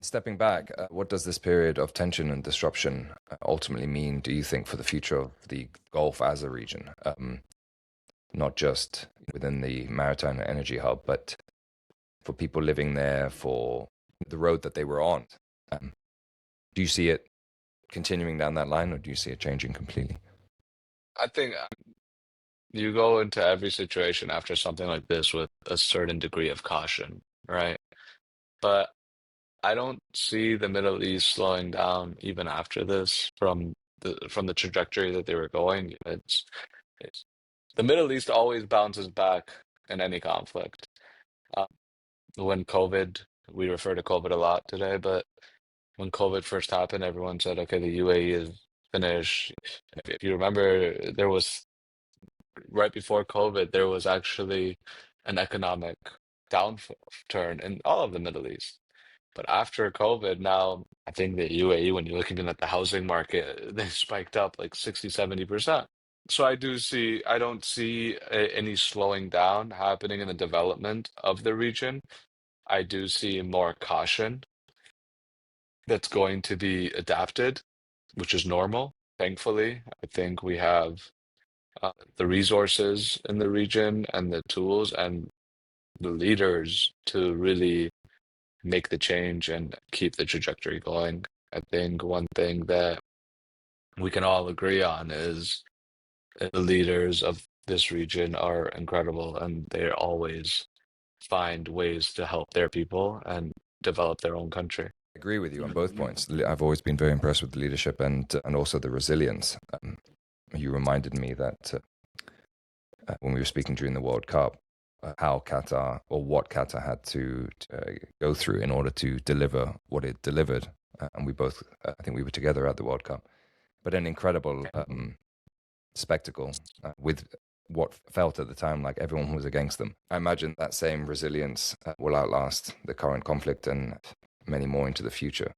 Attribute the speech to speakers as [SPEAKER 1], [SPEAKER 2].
[SPEAKER 1] Stepping back, what does this period of tension and disruption ultimately mean, do you think, for the future of the Gulf as a region? Not just within the maritime energy hub, but for people living there, for the road that they were on. Do you see it continuing down that line, or do you see it changing completely?
[SPEAKER 2] I think you go into every situation after something like this with a certain degree of caution, right? But I don't see the Middle East slowing down even after this from the trajectory that they were going. It's the Middle East always bounces back in any conflict. Uh, when COVID, we refer to COVID a lot today, but when COVID first happened, everyone said, okay, the UAE is finished. If you remember, there was right before COVID, there was actually an economic downturn in all of the Middle East. But after COVID, now I think the UAE, when you're looking at the housing market, they spiked up like 60, 70%. So I don't see any slowing down happening in the development of the region. I do see more caution that's going to be adapted, which is normal. Thankfully, I think we have the resources in the region and the tools and the leaders to really make the change and keep the trajectory going. I think one thing that we can all agree on is the leaders of this region are incredible and they always find ways to help their people and develop their own country.
[SPEAKER 1] I agree with you on both points. I've always been very impressed with the leadership and also the resilience. You reminded me that when we were speaking during the World Cup, how Qatar or what Qatar had to go through in order to deliver what it delivered. And we both, I think we were together at the World Cup, but an incredible spectacle with what felt at the time like everyone was against them. I imagine that same resilience will outlast the current conflict and many more into the future.